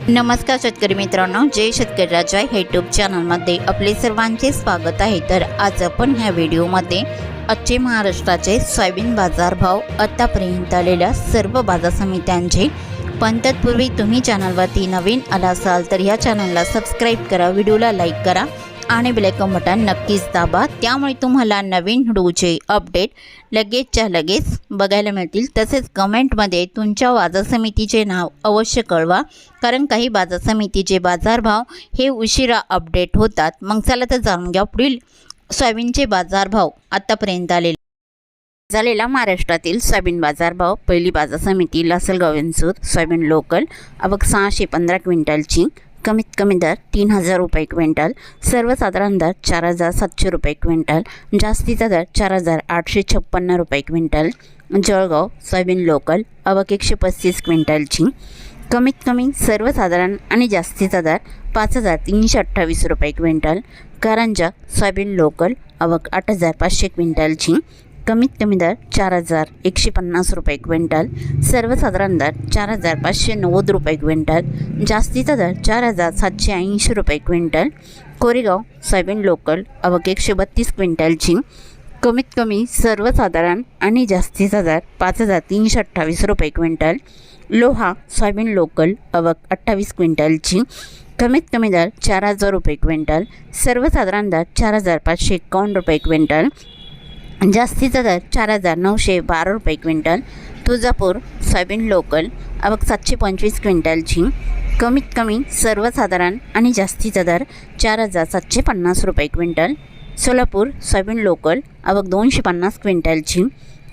नमस्कार शेतकरी मित्रांनो, जय शेतकरी राजा यूट्यूब चॅनलमध्ये आपले सर्वांचे स्वागत आहे। तर आज आपण ह्या व्हिडिओमध्ये आजचे महाराष्ट्राचे सोयाबीन बाजारभाव, आतापर्यंत आलेल्या सर्व बाजार समित्यांचे, पण तत्पूर्वी तुम्ही चॅनलवरती नवीन आला असाल तर या चॅनलला सबस्क्राईब करा, व्हिडिओला लाईक करा आणि बेल आयकॉन बटन नक्कीच दाबा, त्यामुळे तुम्हाला नवीन व्हिडिओचे अपडेट लगेचच्या लगेच बघायला मिळतील। तसेच कमेंटमध्ये तुमच्या बाजार समितीचे नाव अवश्य कळवा, कारण काही बाजार समितीचे बाजारभाव हे उशिरा अपडेट होतात। मग चला तर जाणून घ्या पुढील सोयाबीनचे बाजारभाव आतापर्यंत झालेला महाराष्ट्रातील सोयाबीन बाजारभाव। पहिली बाजार समिती लासलगाव विंचूर सोयाबीन लोकल, आवक 615 क्विंटलची, कमीत कमी दर 3000 रुपये क्विंटल, सर्वसाधारण दर 4700 रुपये क्विंटल, जास्तीचा दर 4856 रुपये क्विंटल। जळगाव सोयाबीन लोकल, आवक 135 क्विंटलची, कमीत कमी सर्वसाधारण आणि जास्तीचा दर 5328 रुपये क्विंटल। कारंजा सोयाबीन लोकल, आवक 8500 क्विंटलची, कमीत कमी दर 4150 रुपये क्विंटल, सर्वसाधारण दर 4590 रुपये क्विंटल, जास्तीचा दर 4780 रुपये क्विंटल। कोरेगाव सोयाबीन लोकल, आवक 132 क्विंटलची, कमीत कमी सर्वसाधारण आणि जास्तीचा दर 5328 रुपये क्विंटल। लोहा सोयाबीन लोकल, आवक 28 क्विंटलची, कमीत कमी दर 4000 रुपये क्विंटल, सर्वसाधारण दर 4551 रुपये क्विंटल, जास्तीचा दर 4912 रुपये क्विंटल। तुळजापूर सोयाबीन लोकल, आवक 725 क्विंटलची, कमीत कमी सर्वसाधारण आणि जास्तीचा दर 4750 रुपये क्विंटल। सोलापूर सोयाबीन लोकल, आवक 250 क्विंटलची,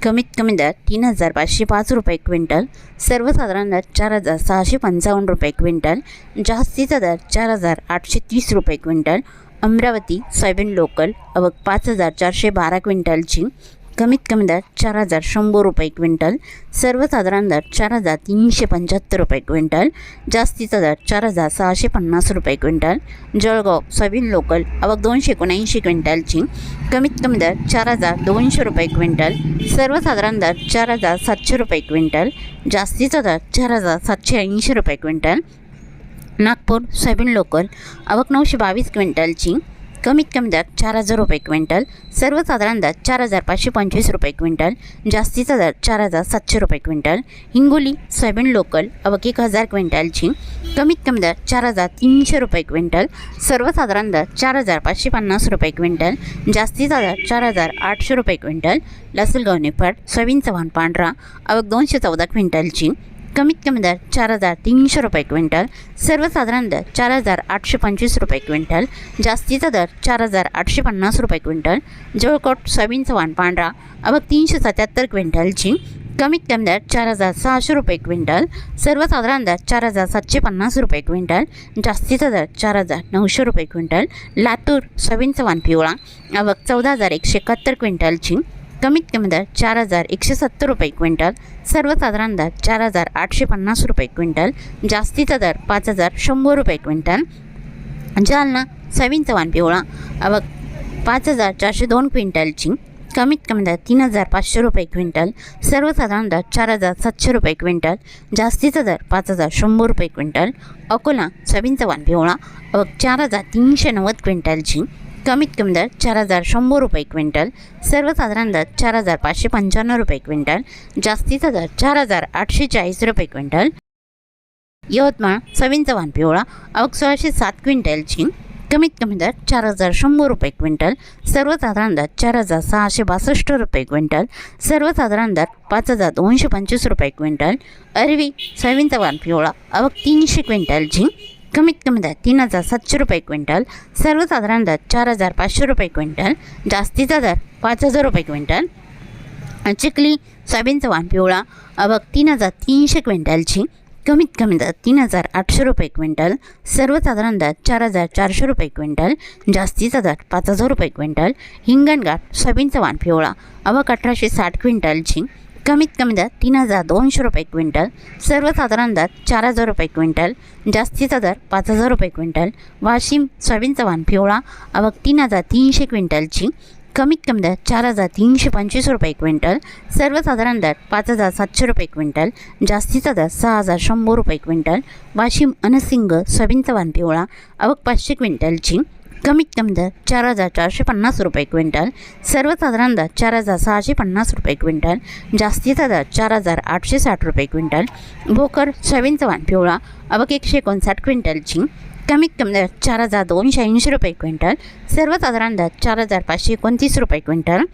कमीत कमी दर 3505 रुपये क्विंटल, सर्वसाधारण दर 4655 रुपये क्विंटल, जास्तीचा दर 4830 रुपये क्विंटल। अमरावती सोयाबीन लोकल, आवक 5412 क्विंटलची, कमीत कमी दर 4100 रुपये क्विंटल, सर्वसाधारण दर 4375 रुपये क्विंटल, जास्तीचा दर 4650 रुपये क्विंटल। जळगाव सोयाबीन लोकल, आवक 279 क्विंटलची, कमीत कमी दर 4200 रुपये क्विंटल, सर्वसाधारण दर 4700 रुपये क्विंटल, जास्तीचा दर 4780 रुपये क्विंटल। नागपूर सोयाबीन लोकल, आवक 922 क्विंटलची, कमीत कमी दर 4000 रुपये क्विंटल, सर्वसाधारण दर 4525 रुपये क्विंटल, जास्तीचा दर 4700 रुपये क्विंटल। हिंगोली सोयाबीन लोकल, आवक 1000 क्विंटलची, कमीत कमी दर 4300 रुपये क्विंटल, सर्वसाधारण दर 4550 रुपये क्विंटल, जास्तीचा दर 4800 रुपये क्विंटल। लासलगाव निफाड सोयाबीन चव्हाण पांढरा, आवक 214 क्विंटलची, कमीत कमी दर 4300 रुपये क्विंटल, सर्वसाधारण दर 4825 रुपये क्विंटल, जास्तीचा दर 4850 रुपये क्विंटल। जळकोट सोयाबीन चव्हाण पांढरा, आवक 377 क्विंटलची, कमीत कमी दर 4600 रुपये क्विंटल, सर्वसाधारण दर 4750 रुपये क्विंटल, जास्तीचा दर 4900 रुपये क्विंटल। लातूर सोयाबीन चव्हाण पिवळा, आवक 14171 क्विंटलची, कमीत कमी दर 4170 रुपये क्विंटल, सर्वसाधारण दर 4850 रुपये क्विंटल, जास्तीचा दर 5100 रुपये क्विंटल। जालना सोयाबीन चव्हाण पिवळा, आवक 5402 क्विंटलची, कमीत कमी दर 3500 रुपये क्विंटल, सर्वसाधारण दर 4700 रुपये क्विंटल, जास्तीचा दर 5100 रुपये क्विंटल। अकोला सोयाबीन चव्हाण पिवळा, आवक 4390 क्विंटलची, कमीत कमी दर 4100 रुपये क्विंटल, सर्वसाधारण दर 4595 रुपये क्विंटल, जास्तीचा दर 4840 रुपये क्विंटल। यवतमाळ सोयाबीन चव्हाण पिवळा, आवक 1607 क्विंटलची, कमीत कमी दर 4100 रुपये क्विंटल, सर्वसाधारण दर 4662 रुपये क्विंटल, सर्वसाधारण दर 5225 रुपये क्विंटल। अरवी सोयाबीन चव्हाण पिवळा, आवक 300 क्विंटलची, कमीत कमी दर 3700 रुपये क्विंटल, सर्वसाधारण दर 4500 रुपये क्विंटल, जास्तीचा दर 5000 रुपये क्विंटल। चिखली सोयाबीन चव्हाण पिवळा, आवक 3300 क्विंटलची, कमीत कमी दर 3800 रुपये क्विंटल, सर्वसाधारण दर 4400 रुपये क्विंटल, जास्तीचा दर 5000 रुपये क्विंटल। हिंगणघाट सोयाबीन चव्हाण पिवळा, आवक 1860 क्विंटलची, कमीत कमी दर 3200 रुपये क्विंटल, सर्वसाधारण दर 4000 रुपये क्विंटल, जास्तीचा दर 5000 रुपये क्विंटल। वाशिम सोयाबीन चव्हाण पिवळा, आवक 3300 क्विंटलची, कमीत कमी दर 4,325 रुपये क्विंटल, सर्वसाधारण दर 5,700 रुपये क्विंटल, जास्तीचा दर 6,100 रुपये क्विंटल। वाशिम अनसिंग सोयाबीनचा वाण पिवळा आवक 500 क्विंटलची, कमीत कमी दर 4,450 रुपये क्विंटल, सर्वसाधारण दर 4,650 रुपये क्विंटल, जास्तीचा दर 4,860 रुपये क्विंटल। भोकर सोयाबीनचा वाण पिवळा आवक 159 क्विंटलची, कमीत कमी दर 4,280 रुपये क्विंटल, सर्वसाधारण दर 4,529 रुपये क्विंटल,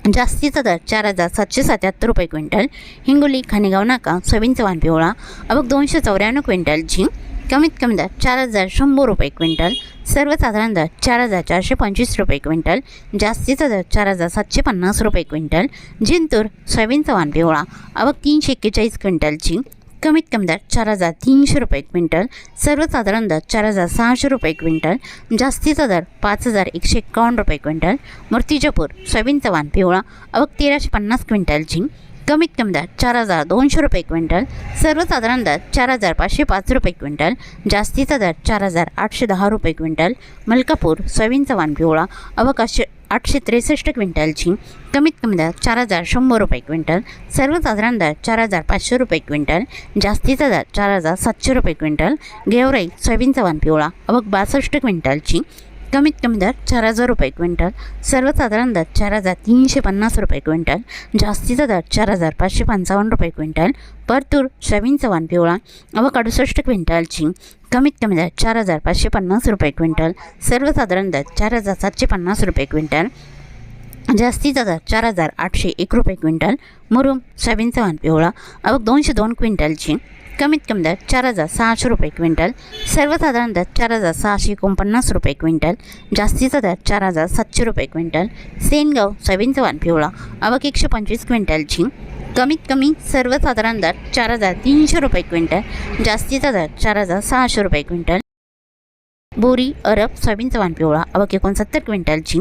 जास्तीचा दर 4,777 रुपये क्विंटल। हिंगोली खानेगाव नाका सोयाबीनचा वाण पिवळा आवक 294 क्विंटलची, कमीत कमी दर 4,100 रुपये क्विंटल, सर्वसाधारण दर 4,425 रुपये क्विंटल, जास्तीचा दर 4,750 रुपये क्विंटल। जिंतूर सोयाबीनचा वाण पिवळा आवक 341 क्विंटलची, कमीत कमी दर 4,300 रुपये क्विंटल, सर्वसाधारण दर 4,600 रुपये क्विंटल, जास्तीचा दर 5,151 रुपये क्विंटल। मूर्तिजापूर सोयाबीनचा वाण पिवळा आवक 1,350 क्विंटलची, कमीत कमी दर 4,200 रुपये क्विंटल, सर्वसाधारण दर 4,505 रुपये क्विंटल, जास्तीचा दर 4,810 रुपये क्विंटल। मलकापूर सोयाबीनचा वाण पिवळा आवक 863 क्विंटलची, कमीत कमी दर 4,100 रुपये क्विंटल, सर्वसाधारण दर 4,500 रुपये क्विंटल, जास्तीचा दर 4,700 रुपये क्विंटल। गेवराई सोयाबीनचा वाण पिवळा आवक 62 क्विंटलची, कमीत कमी दर 4,000 रुपये क्विंटल, सर्वसाधारण दर 4,350 रुपये क्विंटल, जास्तीचा दर 4,555 रुपये क्विंटल। परतूर सोयाबीनचा वाण पिवळा आवक 68 क्विंटलची, कमीत कमी दर 4,550 रुपये क्विंटल, सर्वसाधारण दर 4,750 रुपये क्विंटल, जास्तीचा दर 4,801 रुपये क्विंटल। मुरुम सोयाबीनचा वाण पिवळा आवक 202 क्विंटलची, कमीत कमी दर 4,600 रुपये क्विंटल, सर्वसाधारण दर 4,649 रुपये क्विंटल, जास्तीचा दर 4,700 रुपये क्विंटल। सेनगाव सोयाबीनचा वाण पिवळा आवक 125 क्विंटलची, कमीत कमी सर्वसाधारण दर 4,300 रुपये क्विंटल, जास्तीचा दर 4,600 रुपये क्विंटल। बोरी अरब सोयाबीनचा वाण पिवळा आवक 69 क्विंटलची,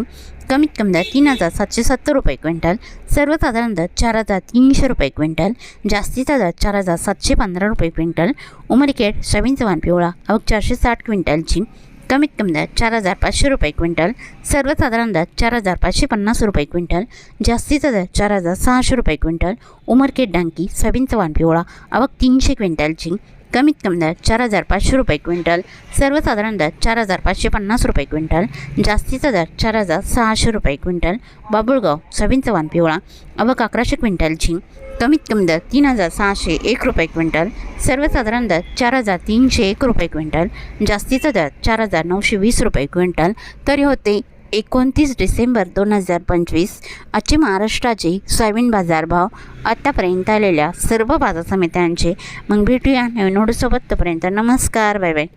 कमीत कमी दर 3,770 रुपये क्विंटल, सर्वसाधारण दर 4,300 रुपये क्विंटल, जास्तीचा दर 4,715 रुपये क्विंटल। उमरखेड सोयाबीनचा वाण पिवळा आवक 460 क्विंटलची, कमीत कमी दर 4,500 रुपये क्विंटल, सर्वसाधारण दर 4,550 रुपये क्विंटल, जास्तीचा दर 4,600 रुपये क्विंटल। उमरखेड डांकी सोयाबीनचा वाण पिवळा आवक 300 क्विंटलची, कमीत कमी दर 4,500 रुपये क्विंटल, सर्वसाधारण दर 4,550 रुपये क्विंटल, जास्तीचा दर 4,600 रुपये क्विंटल। बाबुळगाव सोयाबीनचा वाण पिवळा आवक 1100 क्विंटलची, कमीत कमी दर 3,601 रुपये क्विंटल, सर्वसाधारण दर 4,301 रुपये क्विंटल, जास्तीचा दर 4,920 रुपये क्विंटल। तरी होते 29 डिसेंबर 2025 आजचे महाराष्ट्राचे सोयाबीन बाजारभाव आतापर्यंत आलेल्या सर्व बाजार समित्यांचे। मग भेटूया नवीन नोटसोबत, तोपर्यंत नमस्कार, बाय बाय।